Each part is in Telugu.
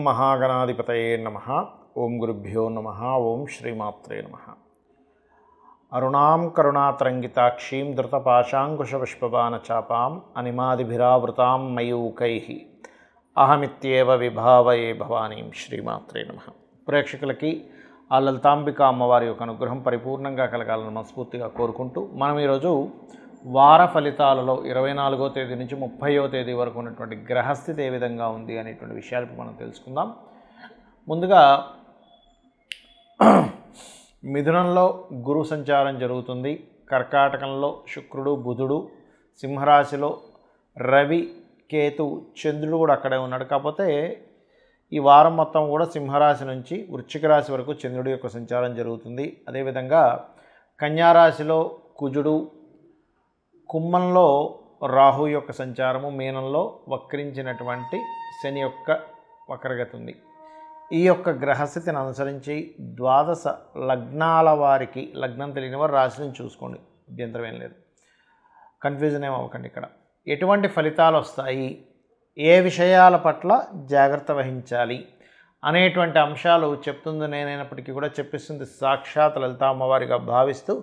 మహాగణాధిపతయే నమః. ఓం గురుభ్యో నమః. ఓం శ్రీమాత్రే నమః. అరుణాం కరుణాతరంగితాక్షీం ధృతపాశాంకుశపుష్పబాణచాపాం అనిమాదిభిరావృతాం మయూకైః అహమిత్యేవ విభావయే భవానీం. శ్రీమాత్రే నమః. ప్రేక్షకులకి ఆ లలితాంబిక అమ్మవారి యొక్క అనుగ్రహం పరిపూర్ణంగా కలగాలని మనస్ఫూర్తిగా కోరుకుంటూ మనం ఈరోజు వార ఫలితాలలో 24వ తేదీ నుంచి 30వ తేదీ వరకు ఉన్నటువంటి గ్రహస్థితి ఏ విధంగా ఉంది అనేటువంటి విషయాలు మనం తెలుసుకుందాం. ముందుగా మిథునంలో గురు సంచారం జరుగుతుంది. కర్కాటకంలో శుక్రుడు బుధుడు, సింహరాశిలో రవి కేతు చంద్రుడు కూడా అక్కడే ఉన్నాడు. కాకపోతే ఈ వారం మొత్తం కూడా సింహరాశి నుంచి వృశ్చిక రాశి వరకు చంద్రుడి యొక్క సంచారం జరుగుతుంది. అదేవిధంగా కన్యారాశిలో కుజుడు, కుంభంలో రాహు యొక్క సంచారము, మీనంలో వక్రించినటువంటి శని యొక్క వక్రగతి ఉంది. ఈ యొక్క గ్రహస్థితిని అనుసరించి ద్వాదశ లగ్నాల వారికి, లగ్నం తెలియని వారు రాశిని చూసుకోండి, అభ్యంతరం ఏం లేదు, కన్ఫ్యూజన్ ఏం అవ్వకండి. ఇక్కడ ఎటువంటి ఫలితాలు వస్తాయి, ఏ విషయాల పట్ల జాగ్రత్త వహించాలి అనేటువంటి అంశాలు చెప్తుంది నేనైనప్పటికీ కూడా చెప్పిస్తుంది సాక్షాత్ లలితా అమ్మవారిగా భావిస్తూ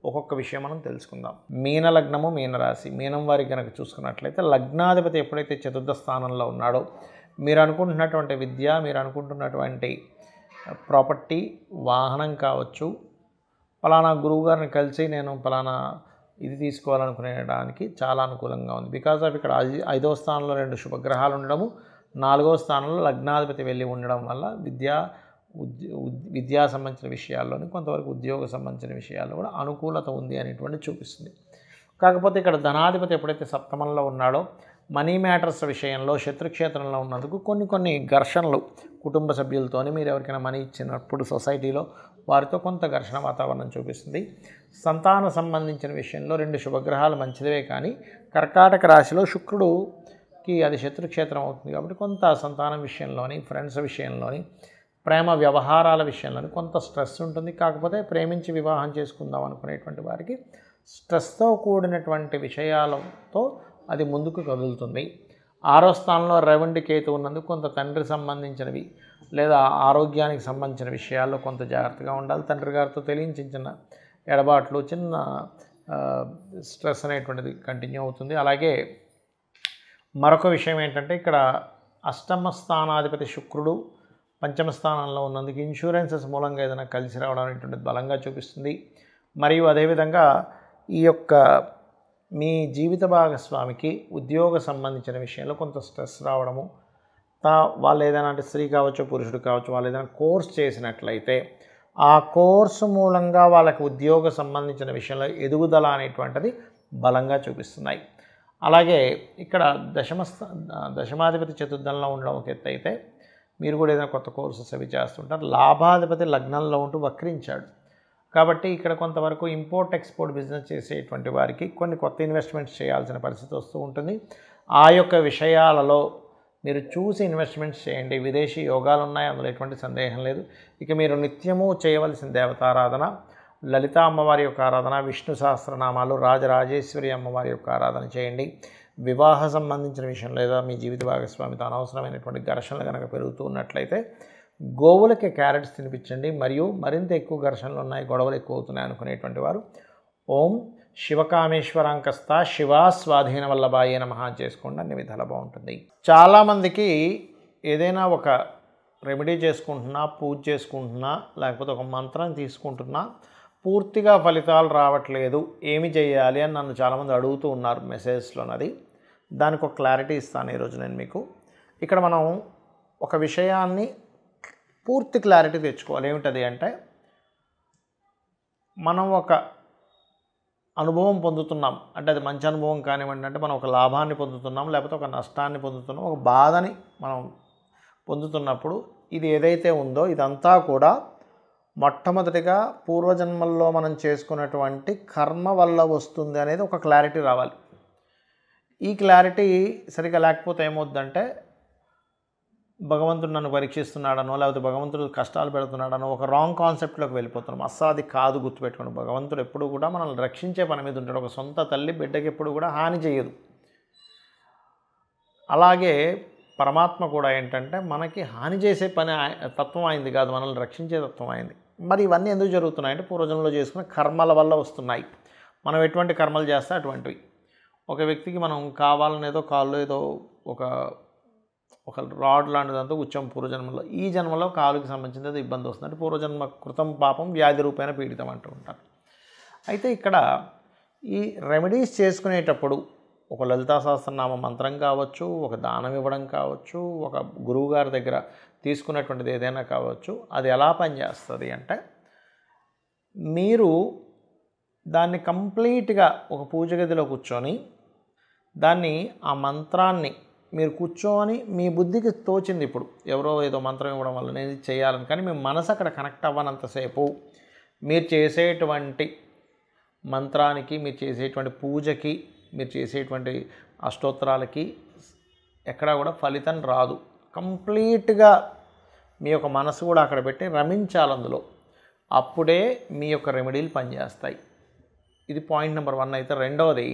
ఒక్కొక్క విషయం మనం తెలుసుకుందాం. మీన లగ్నము, మీనరాశి. మీనం వారికి కనుక చూసుకున్నట్లయితే లగ్నాధిపతి ఎప్పుడైతే చతుర్థ స్థానంలో ఉన్నాడో మీరు అనుకుంటున్నటువంటి విద్య, మీరు అనుకుంటున్నటువంటి ప్రాపర్టీ, వాహనం కావచ్చు, పలానా గురువుగారిని కలిసి నేను పలానా ఇది తీసుకోవాలనుకునేడానికి చాలా అనుకూలంగా ఉంది. బికాజ్ ఆఫ్ ఇక్కడ 5వ స్థానంలో 2 శుభగ్రహాలు ఉండడము, 4వ స్థానంలో లగ్నాధిపతి వెళ్ళి ఉండడం వల్ల విద్యా సంబంధించిన విషయాల్లోని కొంతవరకు ఉద్యోగ సంబంధించిన విషయాల్లో కూడా అనుకూలత ఉంది అనేటువంటి చూపిస్తుంది. కాకపోతే ఇక్కడ ధనాధిపతి ఎప్పుడైతే సప్తమంలో ఉన్నాడో మనీ మ్యాటర్స్ విషయంలో శత్రుక్షేత్రంలో ఉన్నందుకు కొన్ని ఘర్షణలు కుటుంబ సభ్యులతోని, మీరు ఎవరికైనా మనీ ఇచ్చినప్పుడు సొసైటీలో వారితో కొంత ఘర్షణ వాతావరణం చూపిస్తుంది. సంతాన సంబంధించిన విషయంలో 2 శుభగ్రహాలు మంచిదివే, కానీ కర్కాటక రాశిలో శుక్రుడుకి అది శత్రుక్షేత్రం అవుతుంది కాబట్టి కొంత సంతానం విషయంలోని, ఫ్రెండ్స్ విషయంలోని, ప్రేమ వ్యవహారాల విషయంలోని కొంత స్ట్రెస్ ఉంటుంది. కాకపోతే ప్రేమించి వివాహం చేసుకుందాం అనుకునేటువంటి వారికి స్ట్రెస్తో కూడినటువంటి విషయాలతో అది ముందుకు కదులుతుంది. 6వ స్థానంలో రవి కేతు ఉన్నందుకు కొంత తండ్రి సంబంధించినవి లేదా ఆరోగ్యానికి సంబంధించిన విషయాల్లో కొంత జాగ్రత్తగా ఉండాలి. తండ్రి గారితో తెలియని చిన్న ఎడబాట్లు, చిన్న స్ట్రెస్ అనేటువంటిది కంటిన్యూ అవుతుంది. అలాగే మరొక విషయం ఏంటంటే ఇక్కడ అష్టమ స్థానాధిపతి శుక్రుడు పంచమ స్థానంలో ఉన్నందుకు ఇన్సూరెన్సెస్ మూలంగా ఏదైనా కలిసి రావడం అనేటువంటిది బలంగా చూపిస్తుంది. మరియు అదేవిధంగా ఈ యొక్క మీ జీవిత భాగస్వామికి ఉద్యోగ సంబంధించిన విషయంలో కొంత స్ట్రెస్ రావడము, వాళ్ళు ఏదైనా అంటే స్త్రీ కావచ్చు పురుషుడు కావచ్చు, వాళ్ళు ఏదైనా కోర్స్ చేసినట్లయితే ఆ కోర్సు మూలంగా వాళ్ళకి ఉద్యోగ సంబంధించిన విషయంలో ఎదుగుదల అనేటువంటిది బలంగా చూపిస్తున్నాయి. అలాగే ఇక్కడ దశమాధిపతి చతుర్థంలో ఉండడం ఒక ఎత్తు అయితే మీరు కూడా ఏదైనా కొత్త కోర్సెస్ అవి చేస్తుంటారు. లాభాధిపతి లగ్నంలో ఉంటూ వక్రించాడు కాబట్టి ఇక్కడ కొంతవరకు ఇంపోర్ట్ ఎక్స్పోర్ట్ బిజినెస్ చేసేటువంటి వారికి కొన్ని కొత్త ఇన్వెస్ట్మెంట్స్ చేయాల్సిన పరిస్థితి వస్తూ ఉంటుంది. ఆ యొక్క విషయాలలో మీరు చూసి ఇన్వెస్ట్మెంట్స్ చేయండి. విదేశీ యోగాలు ఉన్నాయి, అందులో ఎటువంటి సందేహం లేదు. ఇక మీరు నిత్యము చేయవలసిన దేవతారాధన లలితా అమ్మవారి యొక్క ఆరాధన, విష్ణు సహస్రనామాలు, రాజరాజేశ్వరి అమ్మవారి యొక్క ఆరాధన చేయండి. వివాహ సంబంధించిన విషయం లేదా మీ జీవిత భాగస్వామితో అనవసరమైనటువంటి ఘర్షణలు కనుక పెరుగుతూ ఉన్నట్లయితే గోవులకి క్యారెట్స్ తినిపించండి. మరియు మరింత ఎక్కువ ఘర్షణలు ఉన్నాయి, గొడవలు ఎక్కువ అవుతున్నాయి అనుకునేటువంటి వారు ఓం శివకామేశ్వరాంకస్త శివా స్వాధీన వల్లభాయే నమః చేసుకోండి, అన్ని విధాలా బాగుంటుంది. చాలామందికి ఏదైనా ఒక రెమెడీ చేసుకుంటున్నా, పూజ చేసుకుంటున్నా, లేకపోతే ఒక మంత్రం తీసుకుంటున్నా పూర్తిగా ఫలితాలు రావట్లేదు, ఏమి చేయాలి అని నన్ను చాలామంది అడుగుతూ ఉన్నారు మెసేజ్లోనది. దానికి ఒక క్లారిటీ ఇస్తాను ఈరోజు నేను మీకు. ఇక్కడ మనం ఒక విషయాన్ని పూర్తి క్లారిటీ తెచ్చుకోవాలి. ఏమిటది అంటే, మనం ఒక అనుభవం పొందుతున్నాం అంటే అది మంచి అనుభవం కానివ్వండి, అంటే మనం ఒక లాభాన్ని పొందుతున్నాం, లేకపోతే ఒక నష్టాన్ని పొందుతున్నాం, ఒక బాధని మనం పొందుతున్నప్పుడు ఇది ఏదైతే ఉందో ఇదంతా కూడా మొట్టమొదటిగా పూర్వజన్మల్లో మనం చేసుకున్నటువంటి కర్మ వల్ల వస్తుంది అనేది ఒక క్లారిటీ రావాలి. ఈ క్లారిటీ సరిగా లేకపోతే ఏమవుద్దంటే భగవంతుడు నన్ను పరీక్షిస్తున్నాడనో, లేకపోతే భగవంతుడు కష్టాలు పెడుతున్నాడనో ఒక రాంగ్ కాన్సెప్ట్లోకి వెళ్ళిపోతున్నాం. అస్సలు అది కాదు, గుర్తుపెట్టుకోండి. భగవంతుడు ఎప్పుడు కూడా మనల్ని రక్షించే పని మీద ఉంటాడు. ఒక సొంత తల్లి బిడ్డకి ఎప్పుడు కూడా హాని చేయదు. అలాగే పరమాత్మ కూడా ఏంటంటే మనకి హాని చేసే పని తత్వం అయింది కాదు, మనల్ని రక్షించే తత్వం అయింది. మరి ఇవన్నీ ఎందుకు జరుగుతున్నాయంటే పూర్వజన్మలో చేసుకున్న కర్మల వల్ల వస్తున్నాయి. మనం ఎటువంటి కర్మలు చేస్తే అటువంటివి. ఒక వ్యక్తికి మనం కావాలని ఏదో కాళ్ళు ఏదో ఒక ఒక రాడ్ లాంటిదంతా కూర్చోం పూర్వజన్మలో. ఈ జన్మలో కాలుకి సంబంధించిన ఏదో ఇబ్బంది వస్తుంది అంటే పూర్వజన్మ కృతం పాపం వ్యాధి రూపేణ పీడితం అంటూ ఉంటారు. అయితే ఇక్కడ ఈ రెమెడీస్ చేసుకునేటప్పుడు ఒక లలితా సహస్రనామ మంత్రం కావచ్చు, ఒక దానం ఇవ్వడం కావచ్చు, ఒక గురువుగారి దగ్గర తీసుకున్నటువంటిది ఏదైనా కావచ్చు, అది ఎలా పనిచేస్తుంది అంటే మీరు దాన్ని కంప్లీట్గా ఒక పూజ గదిలో కూర్చొని దాన్ని ఆ మంత్రాన్ని మీరు కూర్చొని మీ బుద్ధికి తోచింది, ఇప్పుడు ఎవరో ఏదో మంత్రం ఇవ్వడం వల్ల నేను ఇది చేయాలని, కానీ మీ మనసు అక్కడ కనెక్ట్ అవ్వనంతసేపు మీరు చేసేటువంటి మంత్రానికి, మీరు చేసేటువంటి పూజకి, మీరు చేసేటువంటి అష్టోత్తరాలకి ఎక్కడా కూడా ఫలితం రాదు. కంప్లీట్గా మీ యొక్క మనసు కూడా అక్కడ పెట్టి రమించాలి అందులో. అప్పుడే మీ యొక్క రెమెడీలు పనిచేస్తాయి. ఇది పాయింట్ నెంబర్ 1. అయితే రెండవది,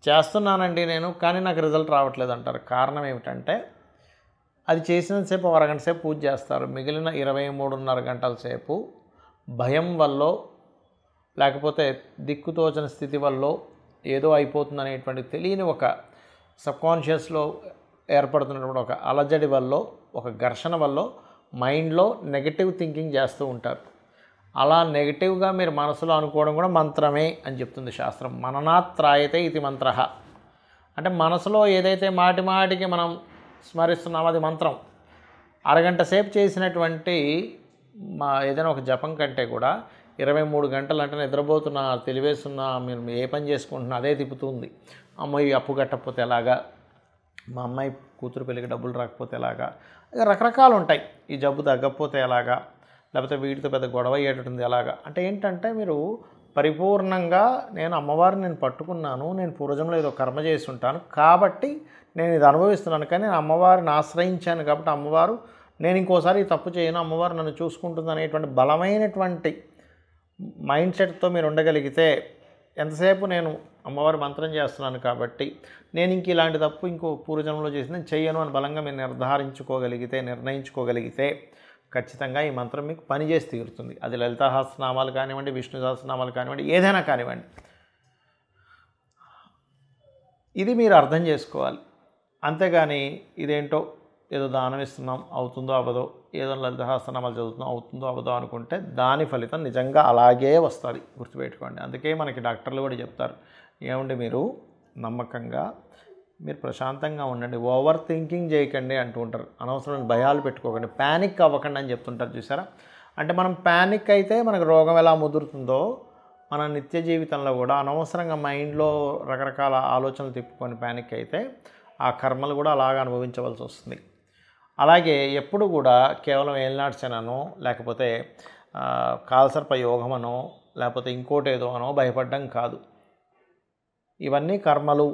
చేస్తున్నానండి నేను కానీ నాకు రిజల్ట్ రావట్లేదు అంటారు. కారణం ఏమిటంటే అది చేసినంతసేపు అరగంట సేపు పూజ చేస్తారు, మిగిలిన 23.5 గంటల సేపు భయం వల్ల లేకపోతే దిక్కుతోచని స్థితి వల్ల ఏదో అయిపోతుందనేటువంటి తెలియని ఒక సబ్కాన్షియస్లో ఏర్పడుతున్నటువంటి ఒక అలజడి వల్ల, ఒక ఘర్షణ వల్ల మైండ్లో నెగటివ్ థింకింగ్ చేస్తూ ఉంటారు. అలా నెగిటివ్గా మీరు మనసులో అనుకోవడం కూడా మంత్రమే అని చెప్తుంది శాస్త్రం. మననాత్రాయతే ఇది మంత్ర. అంటే మనసులో ఏదైతే మాటి మాటికి మనం స్మరిస్తున్నామో అది మంత్రం. అరగంట సేపు చేసినటువంటి ఏదైనా ఒక జపం కంటే కూడా 23 గంటలు అంటే నిద్రపోతున్నా, తెలివేస్తున్నా, మీరు ఏ పని చేసుకుంటున్నా అదే తిప్పుతుంది. అమ్మాయి అప్పు కట్టకపోతే ఎలాగా, మా అమ్మాయి కూతురు పెళ్ళికి డబ్బులు రాకపోతే ఎలాగా, రకరకాలు ఉంటాయి. ఈ జబ్బు తగ్గకపోతే ఎలాగా, లేకపోతే వీటితో పెద్ద గొడవ అయ్యేటట్టుంది ఎలాగా. అంటే ఏంటంటే మీరు పరిపూర్ణంగా నేను అమ్మవారిని నేను పట్టుకున్నాను, నేను పూర్వజంలో ఏదో కర్మ చేసి ఉంటాను కాబట్టి నేను ఇది అనుభవిస్తున్నాను, కానీ నేను అమ్మవారిని ఆశ్రయించాను కాబట్టి అమ్మవారు నేను ఇంకోసారి ఈ తప్పు చేయను, అమ్మవారు నన్ను చూసుకుంటుంది అనేటువంటి బలమైనటువంటి మైండ్ సెట్తో మీరు ఉండగలిగితే, ఎంతసేపు నేను అమ్మవారి మంత్రం చేస్తున్నాను కాబట్టి నేను ఇంక ఇలాంటి తప్పు ఇంకో పూర్వజన్మలో చేసి నేను చెయ్యను అని బలంగా మీరు నిర్ణయించుకోగలిగితే ఖచ్చితంగా ఈ మంత్రం మీకు పనిచేసి తీరుతుంది. అది లలితా సహస్రనామాలు కానివ్వండి, విష్ణు సహస్రనామాలు కానివ్వండి, ఏదైనా కానివ్వండి. ఇది మీరు అర్థం చేసుకోవాలి. అంతేగాని ఇదేంటో ఏదో దానం ఇస్తున్నాం అవుతుందో అవ్వదో, ఏదో లలితా సహస్రనామాలు చదువుతున్నాం అవుతుందో అవ్వదో అనుకుంటే దాని ఫలితం నిజంగా అలాగే వస్తుంది, గుర్తుపెట్టుకోండి. అందుకే మనకి డాక్టర్లు కూడా చెప్తారు, ఏమంటే మీరు నమ్మకంగా మీరు ప్రశాంతంగా ఉండండి, ఓవర్ థింకింగ్ చేయకండి అంటూ ఉంటారు. అనవసరమైన భయాలు పెట్టుకోకండి, ప్యానిక్ అవ్వకండి అని చెప్తుంటారు చూసారా. అంటే మనం ప్యానిక్ అయితే మనకు రోగం ఎలా ముదురుతుందో మన నిత్య జీవితంలో కూడా అనవసరంగా మైండ్లో రకరకాల ఆలోచనలు తిప్పుకొని ప్యానిక్ అయితే ఆ కర్మలు కూడా అలాగా అనుభవించవలసి వస్తుంది. అలాగే ఎప్పుడు కూడా కేవలం ఏలినాడ్సనో లేకపోతే కాలసర్ప యోగమనో లేకపోతే ఇంకోటి ఏదో అనో భయపడడం కాదు. ఇవన్నీ కర్మలు.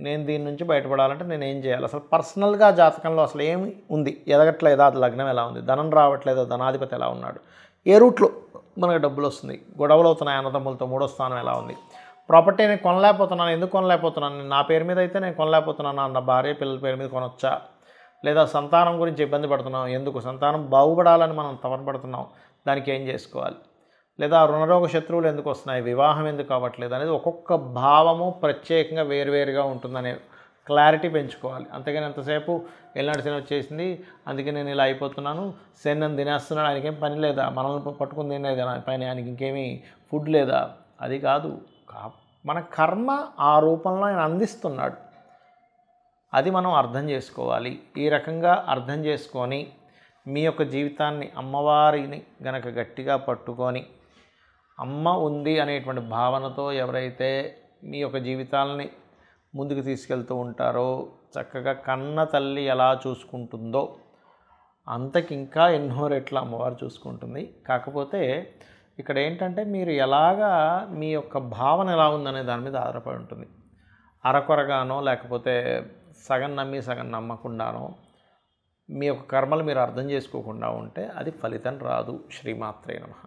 నేను దీని నుంచి బయటపడాలంటే నేను ఏం చేయాలి, అసలు పర్సనల్గా జాతకంలో అసలు ఏమి ఉంది, ఎదగట్లేదా, అది లగ్నం ఎలా ఉంది, ధనం రావట్లేదా, ధనాధిపతి ఎలా ఉన్నాడు, ఏ రూట్లో మనకు డబ్బులు వస్తుంది, గొడవలు అవుతున్నాయి అన్నదమ్ములతో, 3వ స్థానం ఎలా ఉంది, ప్రాపర్టీ నేను కొనలేకపోతున్నాను, ఎందుకు కొనలేకపోతున్నాను, నా పేరు మీద అయితే నేను కొనలేకపోతున్నాను, నా భార్య పిల్లల పేరు మీద కొనొచ్చా, లేదా సంతానం గురించి ఇబ్బంది పడుతున్నాం, ఎందుకు సంతానం బాగుపడాలని మనం తపన పడుతున్నాం, దానికి ఏం చేసుకోవాలి, లేదా రుణరోగ శత్రువులు ఎందుకు వస్తున్నాయి, వివాహం ఎందుకు అవ్వట్లేదు అనేది ఒక్కొక్క భావము ప్రత్యేకంగా వేరువేరుగా ఉంటుందనే క్లారిటీ పెంచుకోవాలి. అంతేగాని ఎంతసేపు ఎల్నాడు శని వచ్చేసింది అందుకే నేను ఇలా అయిపోతున్నాను, శని నన్ను తినేస్తున్నాడు, ఆయనకేం పని లేదా, మనల్ని పట్టుకుని తినేది పని, ఆయనకి ఇంకేమీ ఫుడ్ లేదా, అది కాదు. మన కర్మ ఆ రూపంలో ఆయన అందిస్తున్నాడు, అది మనం అర్థం చేసుకోవాలి. ఈ రకంగా అర్థం చేసుకొని మీ యొక్క జీవితాన్ని అమ్మవారిని గనక గట్టిగా పట్టుకొని అమ్మ ఉంది అనేటువంటి భావనతో ఎవరైతే మీ యొక్క జీవితాలని ముందుకు తీసుకెళ్తూ ఉంటారో, చక్కగా కన్న తల్లి ఎలా చూసుకుంటుందో అంతకింకా ఎన్నో రెట్ల అమ్మవారు చూసుకుంటుంది. కాకపోతే ఇక్కడ ఏంటంటే మీరు ఎలాగా మీ యొక్క భావన ఎలా ఉందనే దాని మీద ఆధారపడి ఉంటుంది. అరకొరగానో లేకపోతే సగం నమ్మి సగం నమ్మకుండానో మీ యొక్క కర్మలు మీరు అర్థం చేసుకోకుండా ఉంటే అది ఫలితం రాదు. శ్రీమాత్రే నమః.